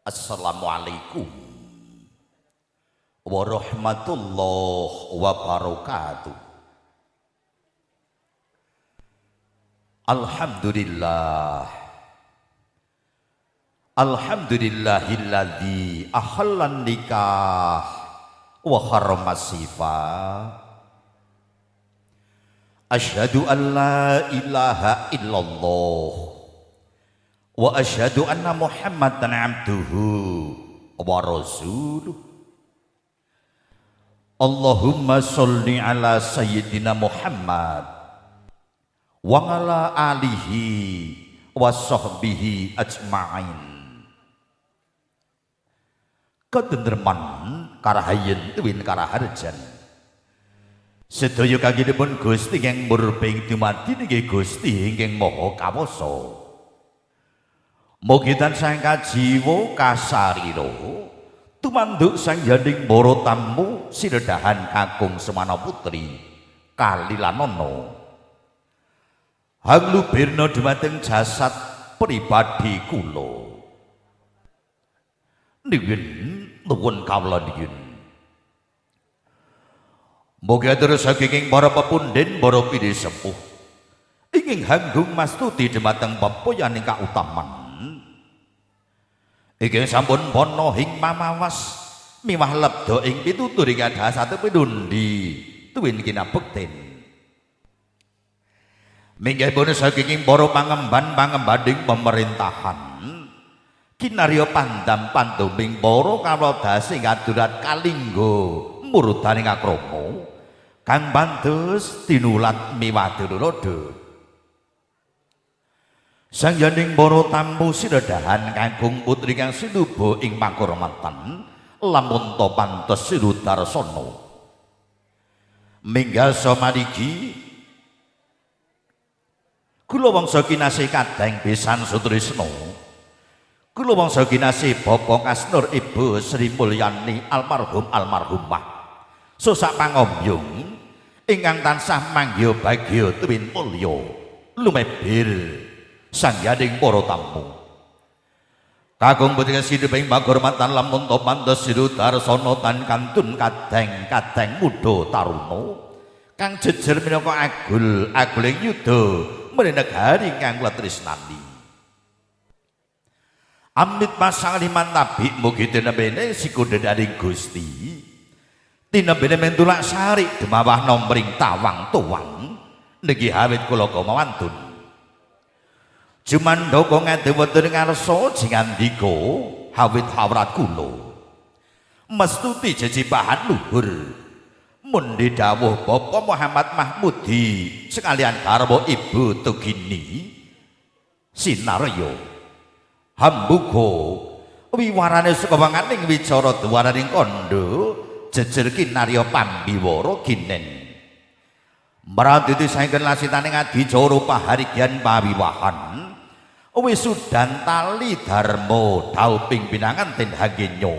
Assalamualaikum warahmatullahi wabarakatuh. Alhamdulillah, alhamdulillahilladzi ahallan nikah wa harramas sifa. Asyhadu an la ilaha illallah wa asyhadu anna Muhammadan abduhu wa rasuluh. Allahumma sholli ala sayyidina Muhammad wa ala alihi wa sahbihi ajma'in. Ketenterman karahayen tuwin karaharjan sedaya kagiyipun Gusti ingkang murbeng dumadi nggih Gusti ingkang maha kawasa. Mugi tansah kajiwa kasarira tumanduk sangyaning para tamu siredahan kakung Semana Putri Kalilanana. Hanglubirna dumateng jasad pribadi kula. Nggih nuwun kawula nggih. Mugi terus saking para pepundhen para pidhi sepuh ingkang hanggung mastuti dumateng pepoyan ingkang utaman. Iki sampun pono ing mamawas miwah lebda ing pitutur ingkang dasate pinundi tuwin kinabekten. Minggih pun saking para pangemban-pangembaning pemerintahan kinarya pandam panduming para kawedasi ngadurat kalingga murudaning akrama kang pantes tinulat miwah tulodo. Sangyaning para tamu siredahan kakung putri kang sinuba ing pangkurmatan lamun to pantes sirudarsana minggal samarigi kula wangsa kinasih kadang pisan sutrisna. Kula wangsa kinasih Bapak Kasnur Ibu Sri Mulyani almarhumah sosak pangombyung ingkang tansah manggya bagya tuwin mulya lumebir sangyaning para tamu. Kakung putri sinuba ing pangkurmatan lamun to pantes sirudarsana tan kantun kadang muda taruna kang jejer minangka aguling yuda menegari kang tresnani. Amit pasangaliman nabi mugi tinembene sikundhening Gusti tinembene mentulak sari demawah nombring tawang tuwang niki awit kula kamawantun jumandhaka ngadhe wonten ngarsa jingandika awit hawrat kula mestuti jejibahan luhur mundi dawuh Bapak Muhammad Mahmudi sekalian garwa Ibu Tugini Sinarya hambuga wiwarane sekawanganing wicara duwaraning kandha jejer kinarya pambiwara ginen mraditi saengken lasitaning adicara paharigyan pawiwahan wisudan tali dharma dauping pinangan ten hagenya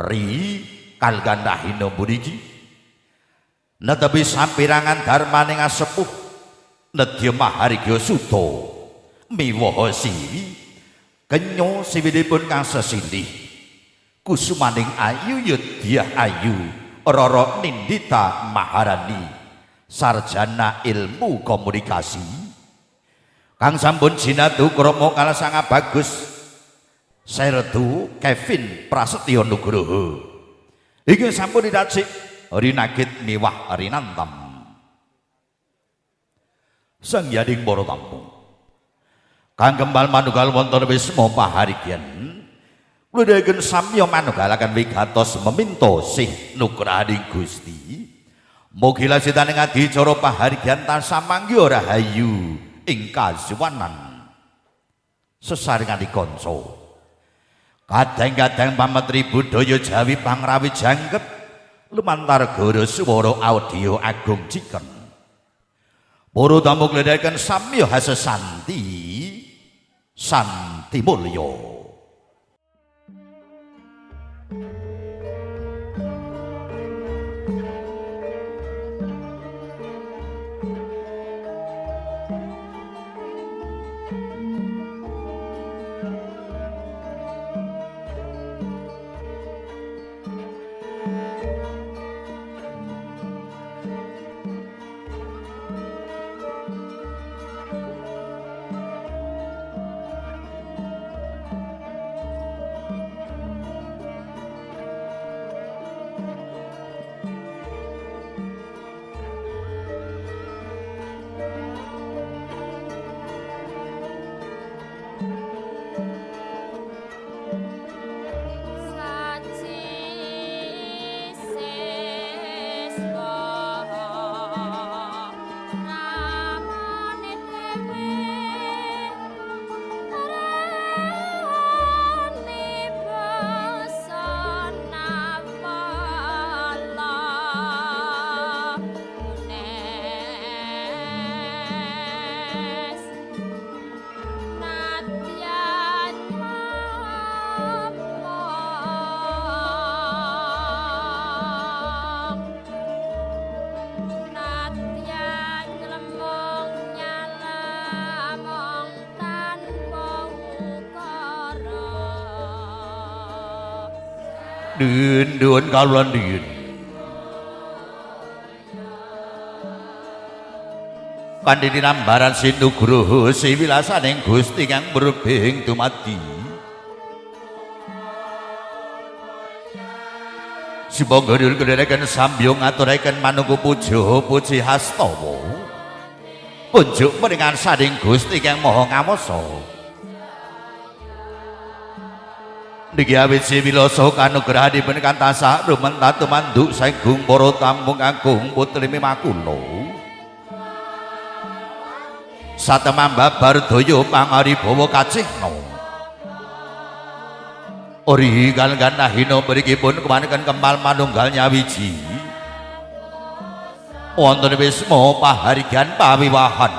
ri kalgandahina mriki netepi sampirangan dharmaning asepuh nedya maharigya suta miwaha siwi kenya siwinipun kang sesilih kusumaning ayu yudhyah ayu rara nindita maharani sarjana ilmu komunikasi kang sampun jinadu krama kalasanga bagus Serdu Kevin Prasetyo Nugroho iki sampun diracik rinagit miwah rinantam. Sangyaning para tamu kang kembal manunggal wonten wisma paharigyan kula samya manunggalaken wigatos meminta sih nugrahaning Gusti mugi lasitaning adicara paharigyan tansah manggya rahayu ing kasuwanan sesarengan kanca kadang-kadang pametri budaya Jawi pangrawi jangkep lumantar goro swara audio agung ciken para tamu gledhaken samya hasesanti santi mulya. Nuwun kawula nuwun. Kanthi tinambaran sinugraha siwilasaning Gusti kang murbeng dumadi. Sumangga nulungaken sambyong ngaturaken manungga puja puji hastawa. Punjuk meningan saning Gusti kang maha ngamasa. Niki awit siwilasa kanugrahanipun kan tansah rumentat tumanduk saenggung para tamu kakung putri Mimakula. Satemah bardaya pangaribawa kacihna. Ori kalenggan nahina mrikipun kemaneken kemal manunggal nyawiji. Wonten wisma pahargyan pawiwahan.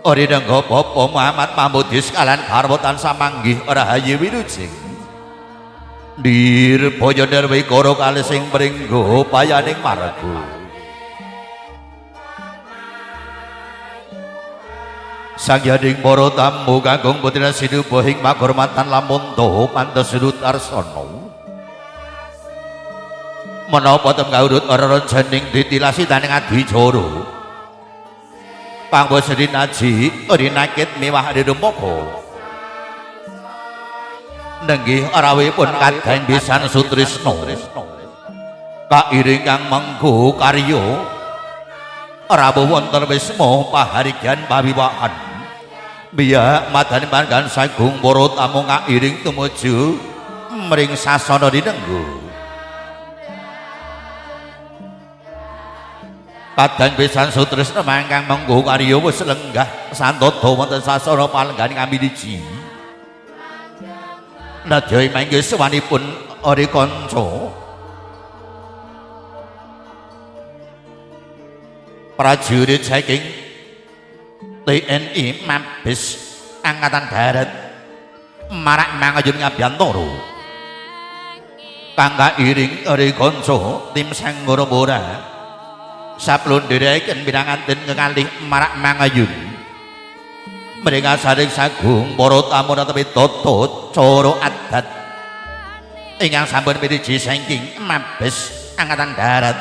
Ori nengga Bapa Muhammad Pamudis kalan garwa tansah manggih rahayu wilujeng. Nirbaya nirwikara kalih sing pringga payaning marga. Sangyaning para tamu kakung putri sinubahing maghormatan lamonto pantes Sutarsana. Menapa tem kaurut ora rencening ditilasi taning adicara. Pangwasri naji rinakit mewah diremoko. Nenggih rawuhipun kadang pisan Sutrisna. Kairing kang mengku karya rawuh wonten wisma pahargyan pawiwahan. Biya madani panggan sagung para tamu ngairing tumuju mring sasana dinenggo. Kadang pisan Sutrisna mangkang mengku karya wis lenggah santodo wonten sasana palengganing Amidiji. Nadya mangke sawanipun ari kanca prajurit saking TNI Mabes Angkatan Darat marak mangayun Ngabyantara kang kairing ari kanca tim Sanggara saplundhiraken pinanganten kekalih marak mangayun mrika saring sagung para tamu netepi tata cara adat ingkang sampun piriji saking Mabes Angkatan Darat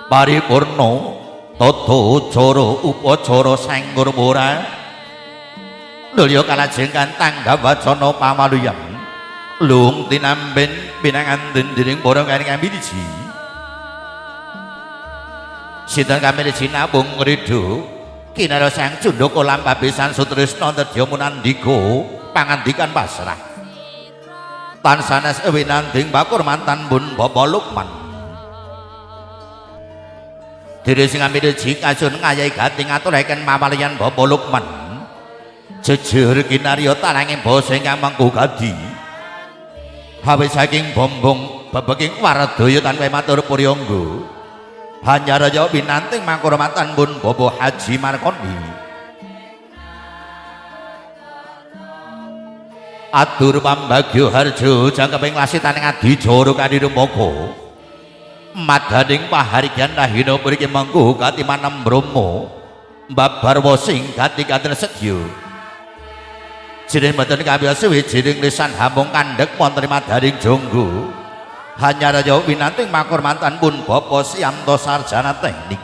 paripurna tata cara upacara Sanggara nulya kalajengan tanggap wacana pamaluyan lung tinamben pinanganten dening para karing Amidiji. Sinten Kamidiji namung ngridu kinara Sang Jundaka lampah pisan Sutrisna nedya munandika pangandikan pasrah. Tansanes winanding pakurmatan pun Bapa Lukman. Diri sing Amidiji kajun ngayahi gati ngaturaken mamalian Bapa Lukman. Jejer kinarya talanging basa ingkang mengku gadi. Hawe saking bombong bebeking waradaya tanpa matur puryangga. Hanyaraya winanting mangkurmatan pun Bapa Haji Markoni. Atur pambagya harja jangkeping lasitaning adicara kanirumaka. Madaning pahargyan nahina mriki mengku katimanem Brahma mbabarwa sing gati katen sedya. Jeneng mboten kabiasa wijining lisan hamung kandhek wonten madaning jangga. Hanyaraya winanting makurmatan pun Bapa Siamto Sarjana Teknik.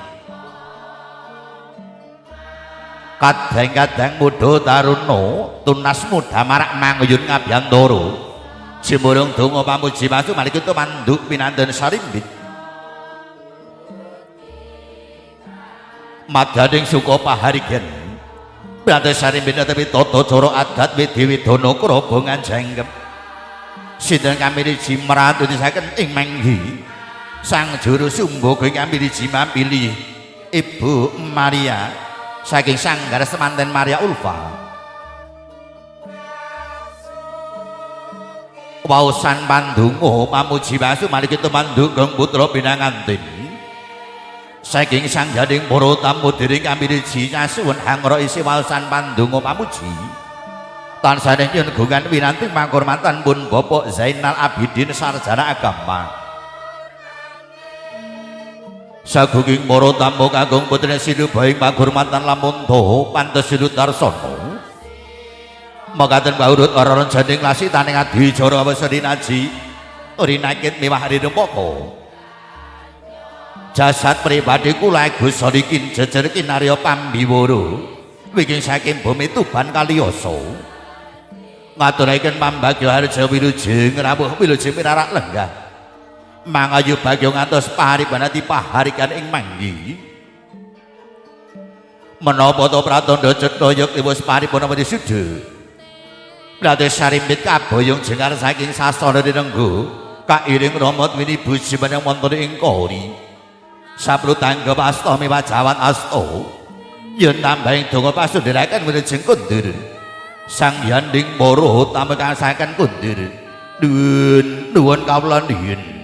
Kadang-kadang mudha taruna tunas muda marak manguyun Ngabyantara. Jemurung donga pamuji masu malih tumanduk pinanten sarimbit. Madaning suka pahargyan Prantes sarimbit netepi tata cara adat widhi-widana krobongan jangkep. Sinten Kamidiji maratusaken ing manggi Sang Juru Sumbaga Kamidiji mampilih Ibu Maria saking sanggar semanten Maria Ulfa. Waosan pandonga pamuji wasu malih tumanduk gong putra pinanganten. Saking sangganing para tamu dening Kamidiji nyasuwun hangra isi waosan pandonga pamuji. Tansah nyuwun gungan winanting pangurmatan pun Bapak Zainal Abidin Sarjana Agama. Sagunging para tamu kakung putri sinubahing pangurmatan lamonto pantes Sutarsana. makaten baurut ora janing lasi taning adi jara wesri naji urinakit mewah rinepoko jasad pribadi kula Gusti niki jejer kinarya pambiwara wiking saking bumi Tuban Kaliyoso ngaturaken pambagya harja wilujeng rawuh wilujeng pinarak lenggah mangayu bagyo ngantos paribanati paharikan ing manggi menapa to pratandha cetha wis paripurna wisuda Prates sarimbit kaboyong jengar saking sasana rinenggo kairing romot wini buji meneng wonten ing kori saplu tanggap asta miwah jawan asta yen tambahing donga pasundharaken wilujeng kundur sang yanding para tamu kasaken kundur nuwun kawula nuwun